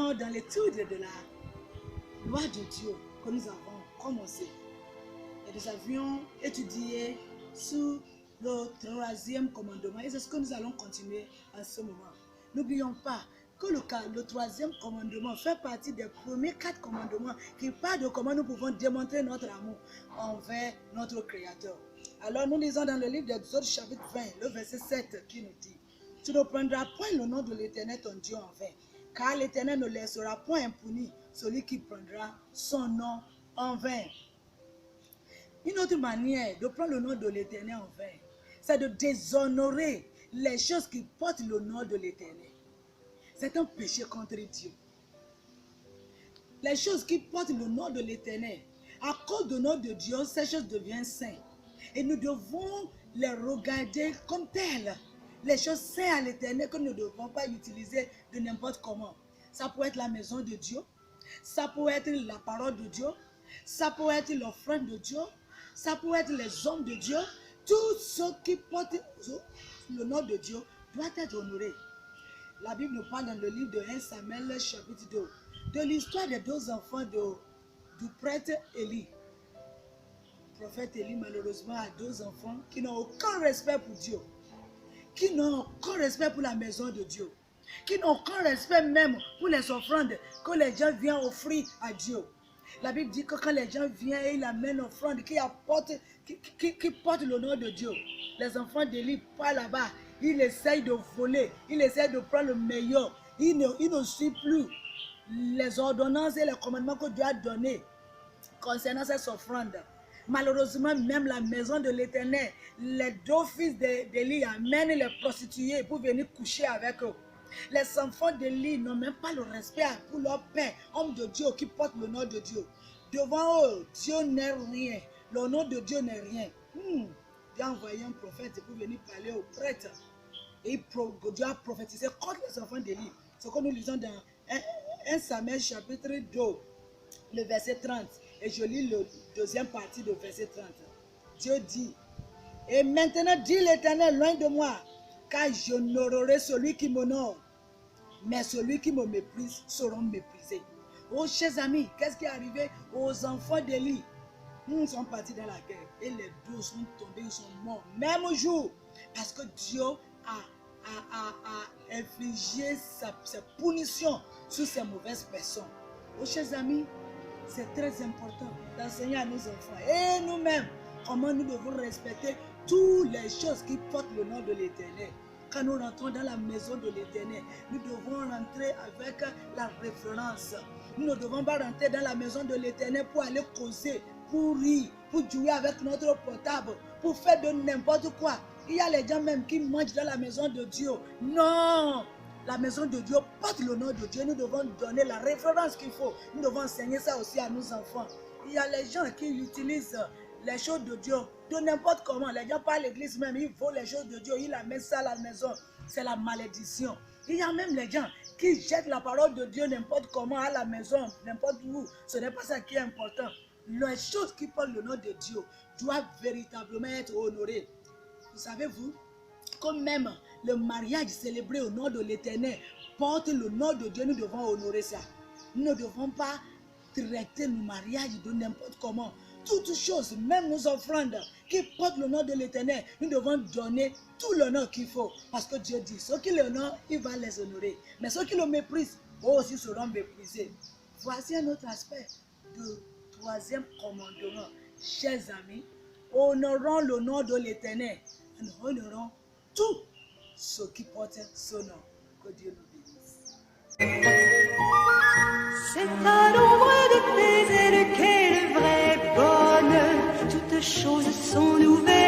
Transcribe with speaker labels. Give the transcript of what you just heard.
Speaker 1: Maintenant, dans l'étude de la loi de Dieu que nous avons commencé, et nous avions étudié sur le 3e commandement, et c'est ce que nous allons continuer en ce moment. N'oublions pas que le 3e commandement fait partie des premiers 4 commandements qui parlent de comment nous pouvons démontrer notre amour envers notre Créateur. Alors nous lisons dans le livre d'Exode chapitre 20, le verset 7 qui nous dit: tu ne prendras point le nom de l'Éternel ton Dieu en vain, car l'Éternel ne laissera point impuni celui qui prendra son nom en vain. Une autre manière de prendre le nom de l'Éternel en vain, c'est de déshonorer les choses qui portent le nom de l'Éternel. C'est un péché contre Dieu. Les choses qui portent le nom de l'Éternel, à cause du nom de Dieu, ces choses deviennent saintes. Et nous devons les regarder comme telles. Les choses saintes à l'Éternel que nous ne devons pas utiliser de n'importe comment. Ça peut être la maison de Dieu, ça peut être la parole de Dieu, ça peut être l'offrande de Dieu, ça peut être les hommes de Dieu. Tout ce qui porte le nom de Dieu doit être honoré. La Bible nous parle dans le livre de 1 Samuel chapitre 2 de l'histoire des 2 enfants du prêtre Élie. Le prophète Élie malheureusement a 2 enfants qui n'ont aucun respect pour Dieu, qui n'ont aucun respect pour la maison de Dieu, qui n'ont aucun respect même pour les offrandes que les gens viennent offrir à Dieu. La Bible dit que quand les gens viennent, ils amènent offrande qui porte le nom de Dieu. Les enfants d'Élie partent là-bas, ils essayent de voler, ils essayent de prendre le meilleur. Ils ne suivent plus les ordonnances et les commandements que Dieu a donnés concernant ces offrandes. Malheureusement, même la maison de l'Éternel, les 2 fils d'Élie amènent les prostituées pour venir coucher avec eux. Les enfants d'Élie n'ont même pas le respect pour leur père, homme de Dieu qui porte le nom de Dieu. Devant eux, Dieu n'est rien. Le nom de Dieu n'est rien. Dieu a envoyé un prophète pour venir parler aux prêtres. Et Dieu a prophétisé contre les enfants d'Élie. Ce que nous lisons dans 1 Samuel chapitre 2, le verset 30. Et je lis le 2e partie de verset 30. Dieu dit: et maintenant dit l'Éternel, loin de moi, car j'honorerai celui qui m'honore, mais celui qui me méprise seront méprisés. Oh, chers amis, qu'est-ce qui est arrivé aux enfants d'Élie? Ils sont partis dans la guerre et les 2 sont tombés, ils sont morts, même jour, parce que Dieu a infligé sa punition sur ces mauvaises personnes. Oh, chers amis, c'est très important d'enseigner à nos enfants et nous-mêmes comment nous devons respecter toutes les choses qui portent le nom de l'Éternel. Quand nous rentrons dans la maison de l'Éternel, nous devons rentrer avec la référence. Nous ne devons pas rentrer dans la maison de l'Éternel pour aller causer, pour rire, pour jouer avec notre portable, pour faire de n'importe quoi. Il y a les gens même qui mangent dans la maison de Dieu. Non! La maison de Dieu porte le nom de Dieu. Nous devons donner la référence qu'il faut. Nous devons enseigner ça aussi à nos enfants. Il y a les gens qui utilisent les choses de Dieu de n'importe comment. Les gens parlent à l'église même, ils volent les choses de Dieu, ils la mettent ça à la maison. C'est la malédiction. Il y a même les gens qui jettent la parole de Dieu n'importe comment à la maison, n'importe où. Ce n'est pas ça qui est important. Les choses qui portent le nom de Dieu doivent véritablement être honorées. Vous savez-vous, comme même le mariage célébré au nom de l'Éternel porte le nom de Dieu, nous devons honorer ça. Nous ne devons pas traiter nos mariages de n'importe comment. Toutes choses, même nos offrandes qui portent le nom de l'Éternel, nous devons donner tout l'honneur qu'il faut. Parce que Dieu dit, ceux qui l'honorent, il va les honorer. Mais ceux qui le méprisent, eux aussi seront méprisés. Voici un autre aspect du 3e commandement. Chers amis, honorons le nom de l'Éternel. Nous honorons tout ce qui porte son nom. Que Dieu nous bénisse.
Speaker 2: C'est à l'ombre de tes ailes qu'est le vrai bonheur. Toutes choses sont nouvelles.